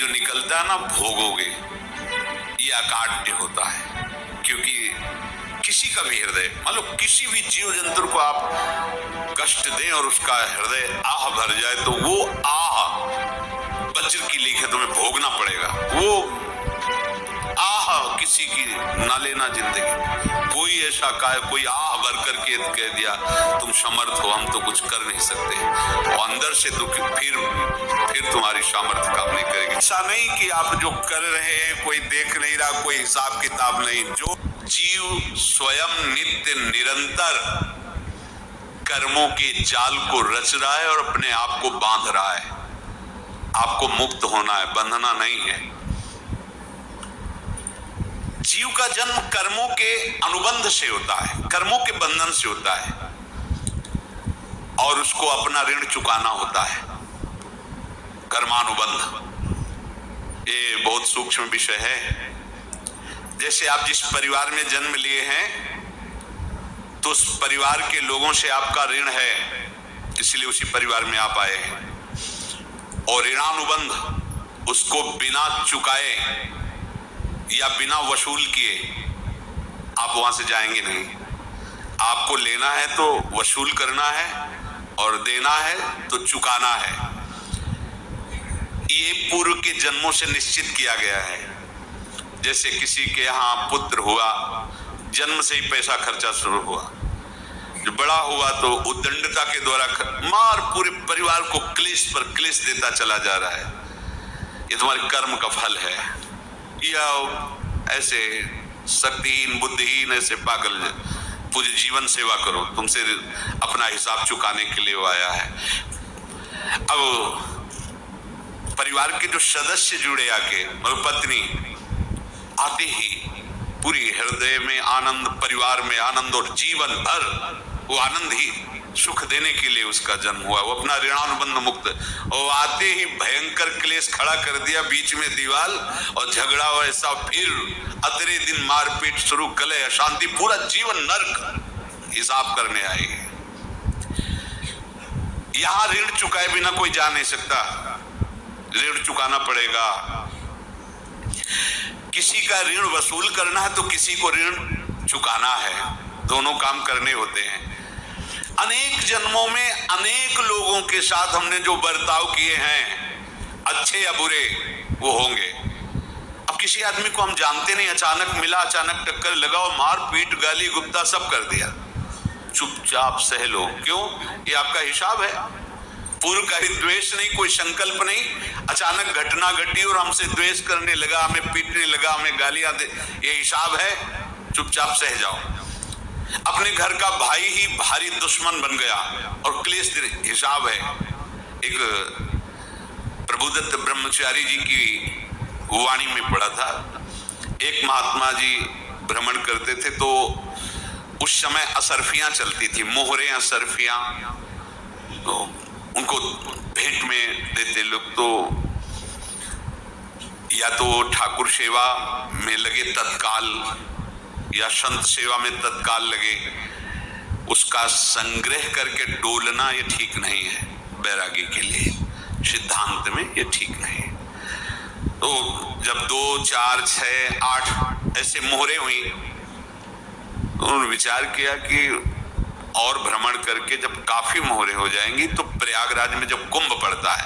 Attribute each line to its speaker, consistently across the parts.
Speaker 1: जो निकलता है ना भोगोगे, ये अकाट्य होता है। क्योंकि किसी का भी हृदय, मान लो किसी भी जीव जंतु को आप कष्ट दें और उसका हृदय आह भर जाए, तो वो आह वज्र की लेखे तुम्हें भोगना पड़ेगा। वो आह किसी की ना लेना जिंदगी। कोई ऐसा कोई आह भर करके कह दिया तुम समर्थ हो, हम तो कुछ कर नहीं सकते, और अंदर से दुख, फिर तुम्हारी सामर्थ्य काम नहीं करेगी। ऐसा नहीं कि आप जो कर रहे हैं कोई देख नहीं रहा, कोई हिसाब किताब नहीं। जो जीव स्वयं नित्य निरंतर कर्मों के जाल को रच रहा है और अपने आप को बांध रहा है। आपको मुक्त होना है, बंधना नहीं है। जीव का जन्म कर्मों के अनुबंध से होता है, कर्मों के बंधन से होता है, और उसको अपना ऋण चुकाना होता है। कर्मानुबंध ये बहुत सूक्ष्म विषय है। जैसे आप जिस परिवार में जन्म लिए हैं, तो उस परिवार के लोगों से आपका ऋण है, इसलिए उसी परिवार में आप आए हैं। और ऋणानुबंध, उसको बिना चुकाए या बिना वसूल किए आप वहां से जाएंगे नहीं। आपको लेना है तो वसूल करना है, और देना है तो चुकाना है। ये पूर्व के जन्मों से निश्चित किया गया है। जैसे किसी के यहाँ पुत्र हुआ, जन्म से ही पैसा खर्चा शुरू हुआ, जो बड़ा हुआ तो उद्दंडता के द्वारा मार पूरे परिवार को क्लेश पर क्लेश देता चला जा रहा है। ये तुम्हारे कर्म का फल है। या ऐसे शक्तिहीन बुद्धिहीन ऐसे पागल पूरे जीवन सेवा करो, तुमसे अपना हिसाब चुकाने के लिए वो आया है। अब परिवार के जो सदस्य जुड़े आके, मतलब पत्नी आते ही पूरी हृदय में आनंद, परिवार में आनंद, और जीवन भर वो आनंद ही सुख देने के लिए उसका जन्म हुआ। वो अपना ऋणानुबंध मुक्त, और आते ही भयंकर क्लेश खड़ा कर दिया, बीच में दीवार और झगड़ा वैसा, फिर अतरे दिन मारपीट शुरू, कलह अशांति, पूरा जीवन नरक हिसाब करने आई। यहां ऋण चुकाए बिना कोई जा नहीं सकता, ऋण चुकाना पड़ेगा। किसी का ऋण वसूल करना है तो किसी को ऋण चुकाना है, दोनों काम करने होते हैं। अनेक जन्मों में अनेक लोगों के साथ हमने जो बर्ताव किए हैं, अच्छे या बुरे, वो होंगे। अब किसी आदमी को हम जानते नहीं, अचानक मिला, अचानक टक्कर लगा और मार पीट गाली गुप्ता सब कर दिया, चुपचाप सह लो। क्यों? ये आपका हिसाब है। पूर्व का ही द्वेष नहीं, कोई संकल्प नहीं, अचानक घटना घटी और हमसे द्वेष करने लगा, हमें पीटने लगा, हमें गालियां दे, ये हिसाब है, चुपचाप सह जाओ। अपने घर का भाई ही भारी दुश्मन बन गया और क्लेश, हिसाब है। एक प्रभुदत्त ब्रह्मचारी जी की वाणी में पढ़ा था, एक महात्मा जी भ्रमण करते थे, तो उस समय असरफियां चलती थी, मोहरे असरफियां, तो उनको भेंट में देते लोग। तो या तो ठाकुर सेवा में लगे तत्काल, या संत सेवा में तत्काल लगे, उसका संग्रह करके डोलना ये ठीक नहीं है। बैरागी के लिए सिद्धांत में ये ठीक नहीं है। तो जब 2, 4, 6, 8 ऐसे मोहरे हुई, उन्होंने विचार किया कि और भ्रमण करके जब काफी मोहरे हो जाएंगी तो प्रयागराज में जब कुंभ पड़ता है,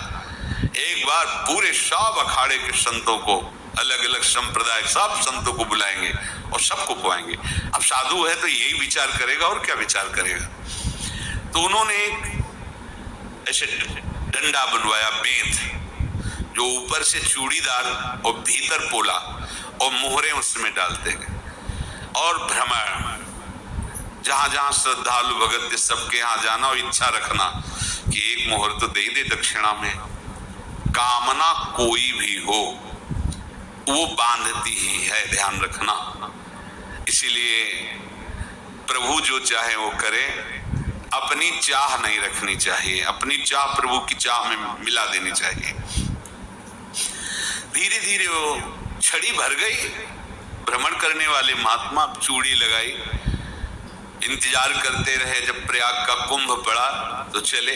Speaker 1: एक बार पूरे सब अखाड़े के संतों को, अलग अलग संप्रदाय सब संतों को बुलाएंगे और सबको खुआएंगे। अब साधु है तो यही विचार करेगा, और क्या विचार करेगा। तो उन्होंने एक ऐसे डंडा बनवाया, बेंत, जो ऊपर से चूड़ीदार और भीतर पोला, और मोहरे उसमें डालते गए। और भ्रमण, जहां जहां श्रद्धालु भगत सबके यहाँ जाना और इच्छा रखना कि एक मोहर तो दे ही दे दक्षिणा में। कामना कोई भी हो वो बांधती ही है, ध्यान रखना। इसीलिए प्रभु जो चाहे वो करे, अपनी चाह नहीं रखनी चाहिए, अपनी चाह प्रभु की चाह में मिला देनी चाहिए। धीरे धीरे वो छड़ी भर गई। भ्रमण करने वाले महात्मा चूड़ी लगाई, इंतजार करते रहे। जब प्रयाग का कुंभ पड़ा तो चले।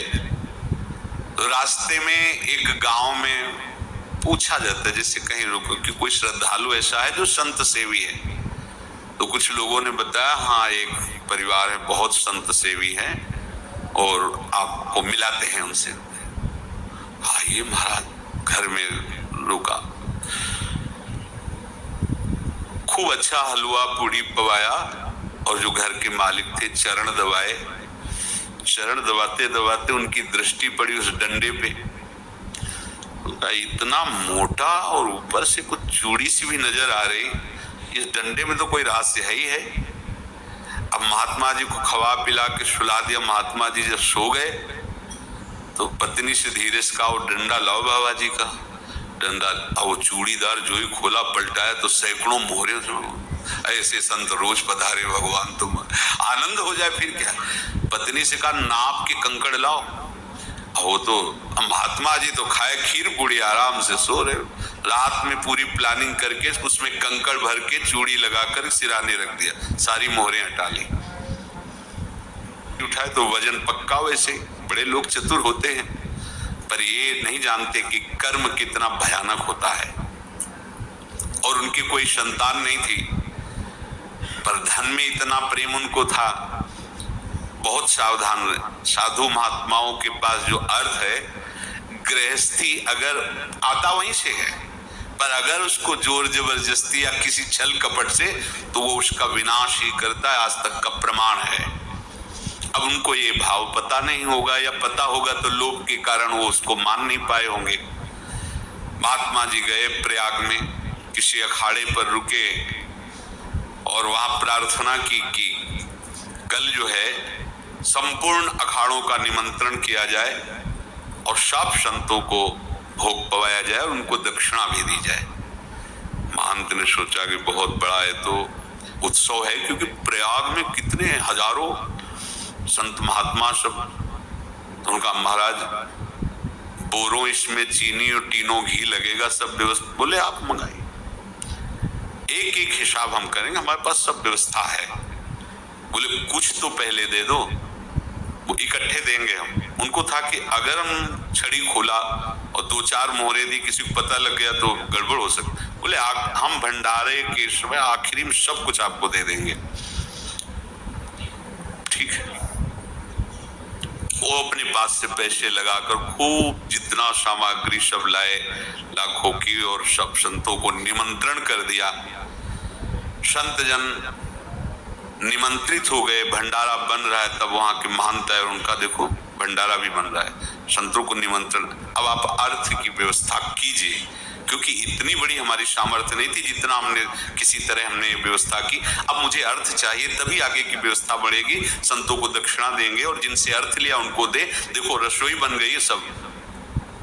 Speaker 1: तो रास्ते में एक गांव में पूछा जाता है जैसे कहीं रुको कि कोई श्रद्धालु ऐसा है जो संत सेवी है, तो कुछ लोगों ने बताया हाँ एक परिवार है बहुत संत सेवी है और आपको मिलाते हैं उनसे। आइए महाराज घर में रुका, खूब अच्छा हलवा पूड़ी पवाया और जो घर के मालिक थे चरण दबाए। चरण दबाते दबाते उनकी दृष्टि पड़ी उस डंडे पे, इतना मोटा और ऊपर से कुछ चूड़ी सी भी नजर आ रही, इस डंडे में तो कोई रहस्य है ही है। अब महात्मा जी को खवा पिला के सुला दिया। महात्मा जी जब सो गए तो पत्नी से धीरे से कहा वो डंडा लाओ बाबा जी का। डंडा वो चूड़ीदार जो ही खोला पलटाया तो सैकड़ों मोहरे। ऐसे संत रोज पधारे भगवान, तुम आनंद हो जाए फिर क्या। पत्नी से कहा नाप के कंकड़ लाओ। वो तो महात्मा जी तो खाए खीर पूड़ी आराम से सो रहे, रात में पूरी प्लानिंग करके उसमें कंकड़ भर के चूड़ी लगाकर सिराने रख दिया, सारी मोहरें हटा ली। उठाए तो वजन पक्का। वैसे बड़े लोग चतुर होते हैं पर ये नहीं जानते कि कर्म कितना भयानक होता है। और उनकी कोई संतान नहीं थी पर धन में इतना प्रेम उनको था, बहुत सावधान रहे। साधु महात्माओं के पास जो अर्थ है, गृहस्थी अगर आता वहीं से है, पर अगर उसको जोर जबरदस्ती या किसी छल कपट से, तो वो उसका विनाश ही करता है। आज तक का प्रमाण है। अब उनको ये भाव पता नहीं होगा या पता होगा तो लोभ के कारण वो उसको मान नहीं पाए होंगे। महात्मा जी गए प्रयाग में, किसी अखाड़े पर रुके और वहां प्रार्थना की कि कल जो है संपूर्ण अखाड़ों का निमंत्रण किया जाए और सब संतों को भोग पवाया जाए और उनको दक्षिणा भी दी जाए। महंत ने सोचा कि बहुत बड़ा है तो उत्सव है, क्योंकि प्रयाग में कितने हजारों संत महात्मा सब। तो उनका महाराज बोरों इसमें चीनी और टीनों घी लगेगा, सब व्यवस्था। बोले आप मंगाइए, एक एक हिसाब हम करेंगे, हमारे पास सब व्यवस्था है। बोले कुछ तो पहले दे दो, वो इकट्ठे देंगे हम। उनको था कि अगर हम छड़ी खोला और दो चार मोहरे दी, किसी को पता लग गया तो गड़बड़ हो सकती। बोले हम भंडारे के समय आखिरी में सब कुछ आपको दे देंगे। ठीक है। वो अपने पास से पैसे लगाकर खूब जितना सामग्री सब लाए लाखों की, और सब संतों को निमंत्रण कर दिया। संत जन निमंत्रित हो गए, भंडारा बन रहा है। तब वहां के महंत है और उनका देखो भंडारा भी बन रहा है, संतों को निमंत्रण। अब आप अर्थ की व्यवस्था कीजिए, क्योंकि इतनी बड़ी हमारी सामर्थ्य नहीं थी जितना हमने किसी तरह हमने व्यवस्था की। अब मुझे अर्थ चाहिए, तभी आगे की व्यवस्था बढ़ेगी। संतों को दक्षिणा देंगे और जिनसे अर्थ लिया उनको दे। देखो रसोई बन गई है सब।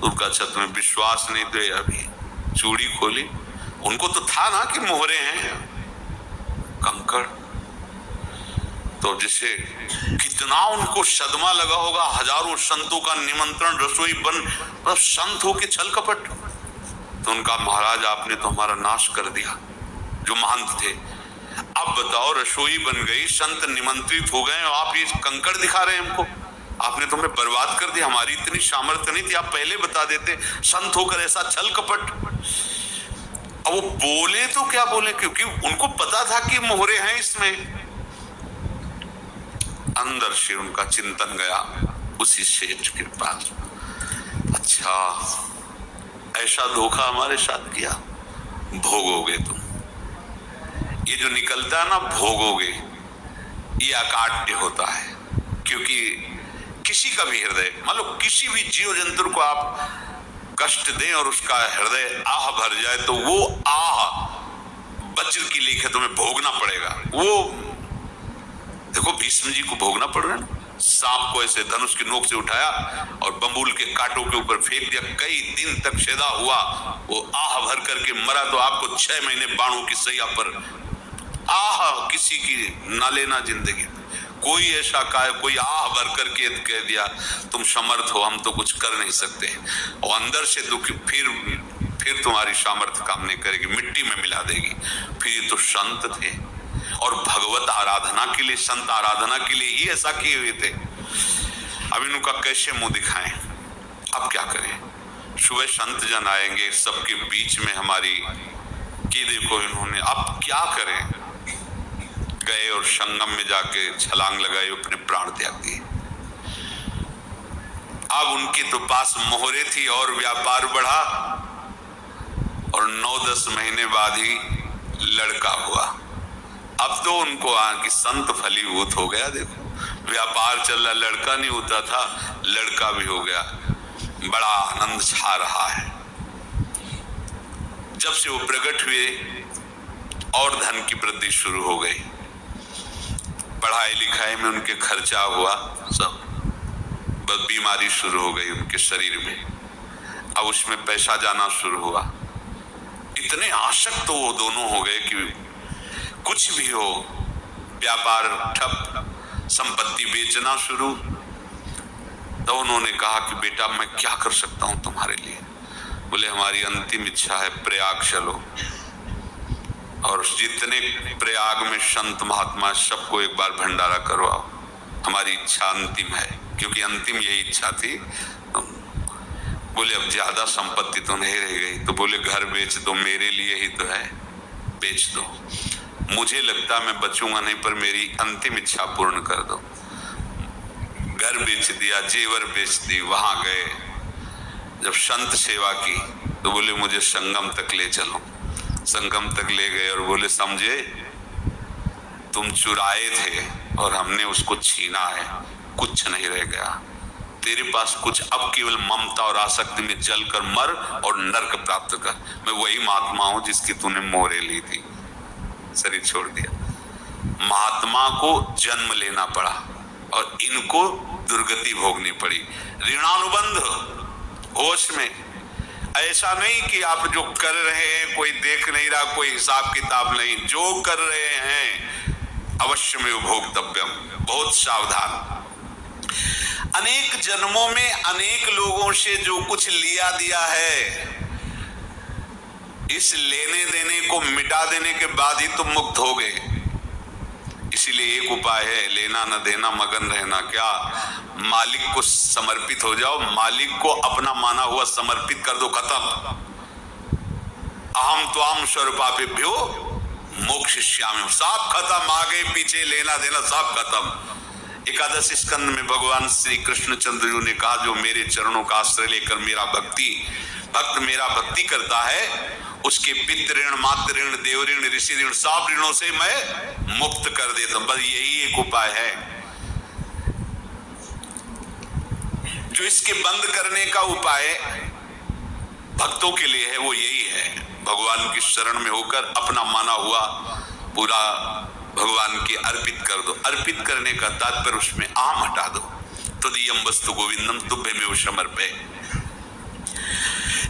Speaker 1: उनका अच्छा तुम्हें विश्वास नहीं तो अभी चूड़ी खोली, उनको तो था ना कि मोहरे हैं कंकड़। तो जैसे कितना उनको सदमा लगा होगा, हजारों संतों का निमंत्रण, रसोई बन, मतलब संत हो के छल कपट। तो उनका महाराज आपने तो हमारा नाश कर दिया, जो महंत थे। अब बताओ रसोई बन गई, संत निमंत्रित हो गए और आप ये कंकड़ दिखा रहे हैं हमको। आपने तो हमें बर्बाद कर दिया, हमारी इतनी सामर्थ्य नहीं थी, आप पहले बता देते। संत होकर ऐसा छल कपट। अब वो बोले तो क्या बोले, क्योंकि उनको पता था कि मोहरे हैं इसमें। अंदर से उनका चिंतन गया उसी सेठ के पास, अच्छा ऐसा धोखा हमारे साथ किया, भोगोगे तुम। ये जो निकलता है ना भोगोगे, ये अकाट्य होता है। क्योंकि किसी का भी हृदय, मान लो किसी भी जीव जंतु को आप कष्ट दें और उसका हृदय आह भर जाए, तो वो आह वज्र की लीक है, तुम्हें भोगना पड़ेगा। वो देखो भीष्म जी को भोगना पड़ रहा है ना। सांप को ऐसे धनुष की नोक से उठाया और बंबूल के कांटों के ऊपर फेंक दिया, कई दिन तक शेदा हुआ, वो आह भर करके मरा। तो आपको 6 महीने बाणों की सैया पर आह किसी की ना लेना जिंदगी। कोई ऐसा कोई आह भर करके कह दिया तुम समर्थ हो, हम तो कुछ कर नहीं सकते, और अंदर से दुखी, फिर तुम्हारी सामर्थ्य काम नहीं करेगी, मिट्टी में मिला देगी। फिर ये तो संत थे और भगवत आराधना के लिए, संत आराधना के लिए ही ऐसा किए हुए थे। अब इनका कैसे मुंह दिखाएं, अब क्या करें। सुबह संत जन आएंगे, सबके बीच में हमारी कि देखो इन्होंने अब क्या करें। गए और संगम में जाके छलांग लगाई, अपने प्राण त्याग दिए। अब उनके तो पास मोहरे थी और व्यापार बढ़ा, और 9-10 महीने बाद ही लड़का हुआ। अब तो उनको कि संत फलीभूत हो गया। देखो व्यापार चल रहा, लड़का नहीं होता था, लड़का भी हो गया। बड़ा आनंद छा रहा है। जब से वो प्रकट हुए और धन की वृद्धि शुरू हो गई, पढ़ाई लिखाई में उनके खर्चा हुआ, सब बस बीमारी शुरू हो गई उनके शरीर में। अब उसमें पैसा जाना शुरू हुआ। इतने आसक्त तो वो दोनों हो गए कि कुछ भी हो, व्यापार ठप, संपत्ति बेचना शुरू। तो उन्होंने कहा कि बेटा मैं क्या कर सकता हूं तुम्हारे लिए। बोले हमारी अंतिम इच्छा है प्रयाग चलो, और जितने प्रयाग में संत महात्मा सबको एक बार भंडारा करवाओ। हमारी इच्छा अंतिम है, क्योंकि अंतिम यही इच्छा थी। बोले अब ज्यादा संपत्ति तो नहीं रह गई। तो बोले घर बेच दो, मेरे लिए ही तो है, बेच दो। मुझे लगता मैं बचूंगा नहीं, पर मेरी अंतिम इच्छा पूर्ण कर दो। घर बेच दिया, जेवर बेच दी। वहां गए, जब संत सेवा की तो बोले मुझे संगम तक ले चलो। संगम तक ले गए और बोले समझे तुम चुराए थे और हमने उसको छीना है, कुछ नहीं रह गया तेरे पास कुछ। अब केवल ममता और आसक्ति में जलकर मर और नरक प्राप्त कर। मैं वही महात्मा हूं जिसकी तूने मोहरे ली थी, शरीर छोड़ दिया। महात्मा को जन्म लेना पड़ा और इनको दुर्गति भोगनी पड़ी। ऋणानुबंध होश में, ऐसा नहीं कि आप जो कर रहे हैं कोई देख नहीं रहा, कोई हिसाब किताब नहीं। जो कर रहे हैं अवश्य में भोक्तव्यम, बहुत सावधान। अनेक जन्मों में अनेक लोगों से जो कुछ लिया दिया है, इस लेने देने को मिटा देने के बाद ही तुम मुक्त हो गए। इसीलिए एक उपाय है, लेना न देना मगन रहना। क्या? मालिक को समर्पित हो जाओ, मालिक को अपना माना हुआ समर्पित कर दो, खत्म। अहम त्वाम स्वरूपापेभ्यो मोक्षयिष्यामि, सब खत्म। आगे पीछे लेना देना सब खत्म। एकादश स्कंद में भगवान श्री कृष्णचंद्र जी ने कहा जो मेरे चरणों का आश्रय लेकर मेरा भक्त मेरा भक्ति करता है, उसके पितृ ऋण, मातृ ऋण, देव ऋण, ऋषि ऋण, सब ऋणों से मैं मुक्त कर देता हूं। बस यही एक उपाय है जो इसके बंद करने का उपाय भक्तों के लिए है। वो यही है, भगवान की शरण में होकर अपना माना हुआ पूरा भगवान के अर्पित कर दो। अर्पित करने का तात्पर्य उसमें आम हटा दो। तदीयम वस्तु गोविंदम तुभ्यमेव समर्पये।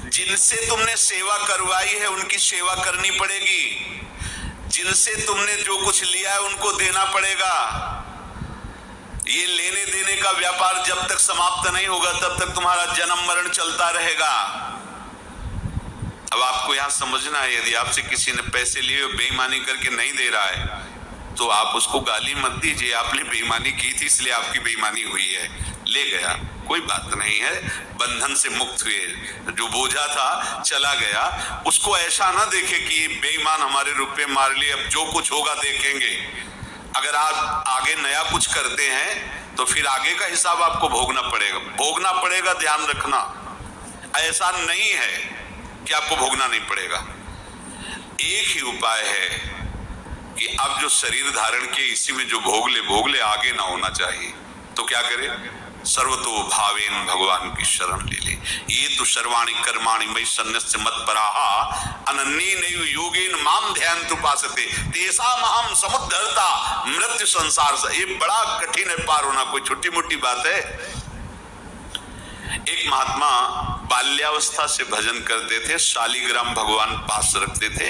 Speaker 1: जिनसे तुमने सेवा करवाई है उनकी सेवा करनी पड़ेगी। जिनसे तुमने जो कुछ लिया है उनको देना पड़ेगा। ये लेने देने का व्यापार जब तक समाप्त नहीं होगा तब तक तुम्हारा जन्म मरण चलता रहेगा। अब आपको यहां समझना है, यदि आपसे किसी ने पैसे लिए बेईमानी करके नहीं दे रहा है तो आप उसको गाली मत दीजिए। आपने बेईमानी की थी इसलिए आपकी बेईमानी हुई है, ले गया, कोई बात नहीं है। बंधन से मुक्त हुए, जो बोझा था चला गया। उसको ऐसा ना देखे कि बेईमान हमारे रुपए मार लिए, अब जो कुछ होगा देखेंगे। अगर आप आगे नया कुछ करते हैं तो फिर आगे का हिसाब आपको भोगना पड़ेगा, ध्यान रखना। ऐसा नहीं है कि आपको भोगना नहीं पड़ेगा। एक ही उपाय है कि अब जो शरीर धारण के इसी में जो भोग ले आगे ना होना चाहिए। तो क्या करे? सर्वतो भावेन भगवान की शरण ले ले। ये तो सर्वाणि कर्माणि मयि सन्न्यस्य मत्पराः अनन्येनैव योगेन माम ध्यायन्तु उपासते तेषाम् अहं समुद्धर्ता मृत्यु संसार से। ये बड़ा कठिन है पार होना, कोई छोटी मोटी बात है। एक महात्मा बाल्यावस्था से भजन करते थे, शालिग्राम भगवान पास रखते थे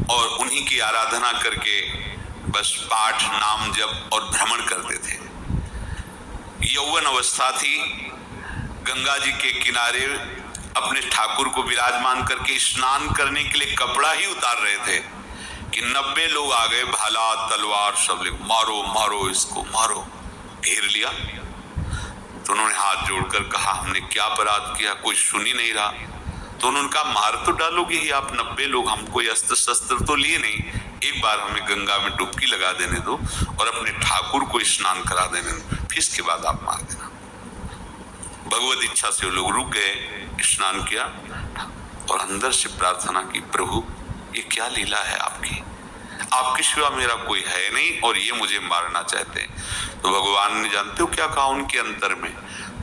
Speaker 1: और उन्हीं की आराधना करके बस पाठ, नाम, जप और भ्रमण करते थे। यौवन अवस्था थी, गंगा जी के किनारे अपने ठाकुर को विराजमान करके स्नान करने के लिए कपड़ा ही उतार रहे थे कि 90 लोग आ गए, भाला तलवार सब ले, मारो मारो इसको मारो, घेर लिया। तो उन्होंने हाथ जोड़कर कहा, हमने क्या अपराध किया, कोई सुन ही नहीं रहा। तो उन्होंने कहा, मार तो डालोगे ही आप 90 लोग, हम कोई अस्त्र शस्त्र तो लिए नहीं, एक बार हमें गंगा में डुबकी लगा देने दो और अपने ठाकुर को स्नान करा देने दो, फिर इसके बाद आप मार देना। भगवत इच्छा से वो लोग रुक गए, स्नान किया और अंदर से प्रार्थना की, प्रभु ये क्या लीला है आपकी, आपके सिवा मेरा कोई है नहीं और ये मुझे मारना चाहते हैं। तो भगवान ने जानते हो क्या कहा उनके अंतर में,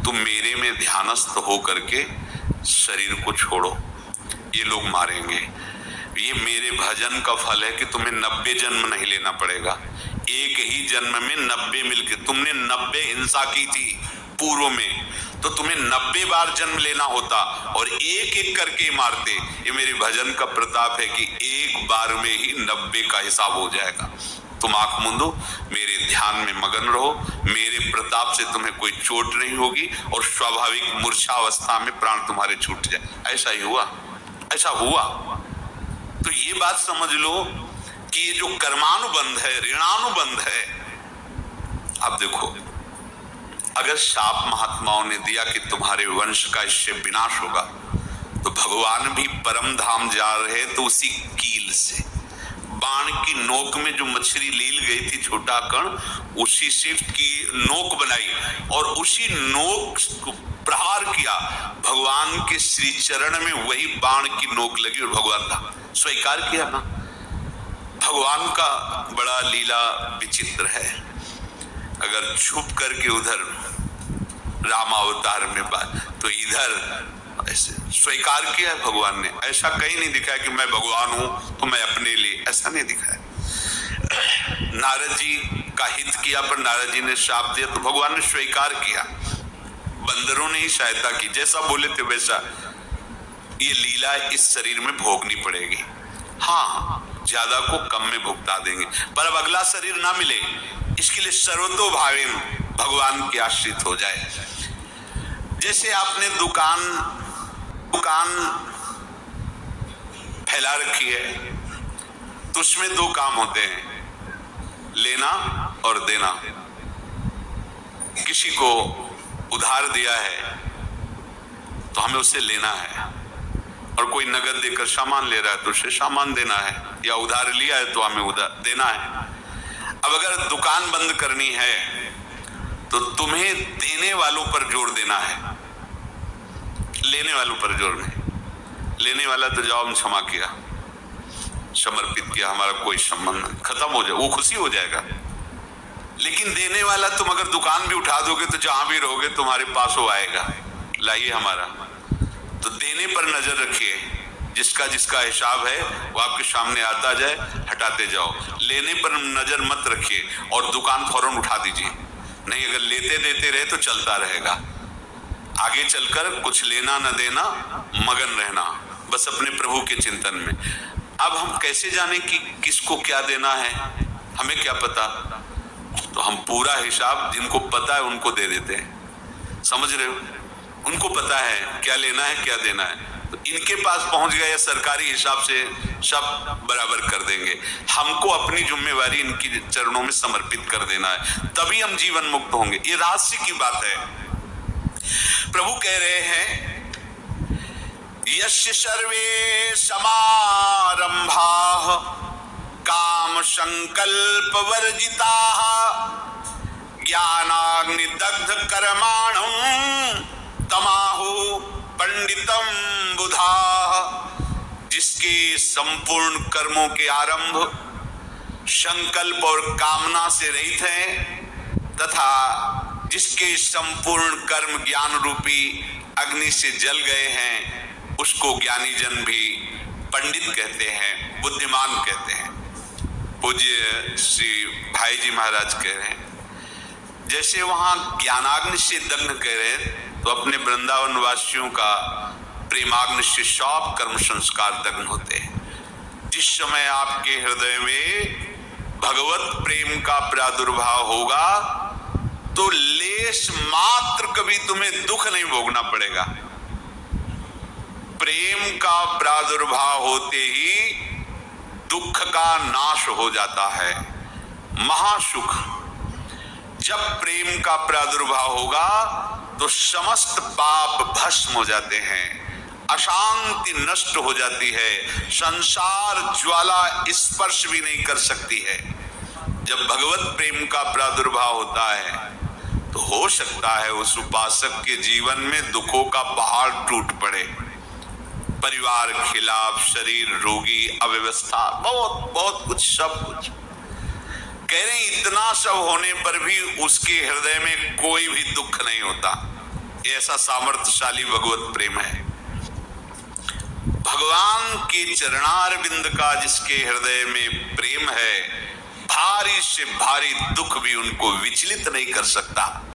Speaker 1: तुम मेरे में ध्यानस्थ हो करके शरीर को छोड़ो, ये लोग मारेंगे, ये मेरे भजन का फल है कि तुम्हें 90 जन्म नहीं लेना पड़ेगा, एक ही जन्म में 90 मिलके, तुमने 90 हिंसा की थी पूर्व में, तो तुम्हें 90 बार जन्म लेना होता और एक एक करके मारते। ये मेरे भजन का प्रताप है कि एक बार में ही 90 का हिसाब हो जाएगा। तुम आंख मूंदो, मेरे ध्यान में मगन रहो, मेरे प्रताप से तुम्हें कोई चोट नहीं होगी और स्वाभाविक मूर्छा अवस्था में प्राण तुम्हारे छूट जाए। ऐसा ही हुआ, ऐसा हुआ। तो ये बात समझ लो कि ये जो कर्मानुबंध है, ऋणानुबंध है। अब देखो, अगर शाप महात्माओं ने दिया कि तुम्हारे वंश का इससे विनाश होगा, तो भगवान भी परम धाम जा रहे तो उसी कील से, बाण की नोक में जो मछली लील गई थी छोटा कण, उसी से की नोक बनाई और उसी नोक को प्रहार किया, भगवान के श्री चरण में वही बाण की नोक लगी और भगवान था, स्वीकार किया ना। भगवान का बड़ा लीला विचित्र है। अगर छुप करके उधर रामावतार में बात, तो इधर ऐसे स्वीकार किया है भगवान ने। ऐसा कहीं नहीं दिखाया कि मैं भगवान हूं तो मैं अपने लिए, ऐसा नहीं दिखाया। नारद जी का हित किया पर नारद जी ने शाप दिया तो भगवान ने स्वीकार किया। बंदरों ने ही सहायता की, जैसा बोले थे वैसा। ये लीला इस शरीर में भोगनी पड़ेगी। हाँ, ज्यादा को कम में भुगता देंगे, पर अब अगला शरीर ना मिले, इसके लिए सर्वतो भावेन भगवान के आश्रित हो जाए। जैसे आपने दुकान फैला रखी है, तो उसमें दो काम होते हैं, लेना और देना। किसी को उधार दिया है तो हमें उससे लेना है, और कोई नगद देकर सामान ले रहा है तो उससे सामान देना है, या उधार लिया है तो हमें उधार देना है। अब अगर दुकान बंद करनी है तो तुम्हें देने वालों पर जोर देना है, लेने वालों पर जोर नहीं। लेने वाला तो जाओ हम क्षमा किया, समर्पित किया, हमारा कोई संबंध नहीं, खत्म हो जाए, वो खुशी हो जाएगा। लेकिन देने वाला तुम अगर दुकान भी उठा दोगे तो जहां भी रहोगे तुम्हारे पास वो आएगा, लाइए हमारा। तो देने पर नजर रखिए, जिसका जिसका हिसाब है वो आपके सामने आता जाए, हटाते जाओ। लेने पर नजर मत रखिए और दुकान फौरन उठा दीजिए, नहीं अगर लेते देते रहे तो चलता रहेगा। आगे चलकर कुछ लेना न देना, मगन रहना बस अपने प्रभु के चिंतन में। अब हम कैसे जाने कि किसको क्या देना है, हमें क्या पता। तो हम पूरा हिसाब जिनको पता है उनको दे देते हैं, समझ रहे हो, उनको पता है क्या लेना है क्या देना है, तो इनके पास पहुंच गए, सरकारी हिसाब से सब बराबर कर देंगे। हमको अपनी जिम्मेवारी इनकी चरणों में समर्पित कर देना है, तभी हम जीवन मुक्त होंगे। ये रहस्य की बात है। प्रभु कह रहे हैं, यस्य सर्वे समारंभाः काम संकल्प वर्जिताः ज्ञानाग्निदग्ध कर्माणं तमाहु पंडितम बुधाः। जिसके संपूर्ण कर्मों के आरंभ संकल्प और कामना से रहित हैं, तथा जिसके संपूर्ण कर्म ज्ञान रूपी अग्नि से जल गए हैं, उसको ज्ञानी जन भी पंडित कहते हैं, बुद्धिमान कहते हैं। पूज्य श्री भाई जी महाराज कह रहे हैं, जैसे वहां ज्ञानाग्नि से दग्ध कह रहे हैं, तो अपने वृंदावन वासियों का प्रेमाग्नि से सब कर्म संस्कार दग्ध होते हैं। जिस समय आपके हृदय में भगवत प्रेम का प्रादुर्भाव होगा तो लेश मात्र कभी तुम्हें दुख नहीं भोगना पड़ेगा। प्रेम का प्रादुर्भाव होते ही दुख का नाश हो जाता है, महासुख। जब प्रेम का प्रादुर्भाव होगा तो समस्त पाप भस्म हो जाते हैं, अशांति नष्ट हो जाती है, संसार ज्वाला स्पर्श भी नहीं कर सकती है। जब भगवत प्रेम का प्रादुर्भाव होता है तो हो सकता है उस उपासक के जीवन में दुखों का पहाड़ टूट पड़े, परिवार खिलाफ, शरीर रोगी, अव्यवस्था, बहुत बहुत कुछ, सब कुछ। कह रहे इतना सब होने पर भी उसके हृदय में कोई भी दुख नहीं होता। ऐसा सामर्थ्यशाली भगवत प्रेम है। भगवान के चरणारविंद का जिसके हृदय में प्रेम है, भारी से भारी दुख भी उनको विचलित नहीं कर सकता।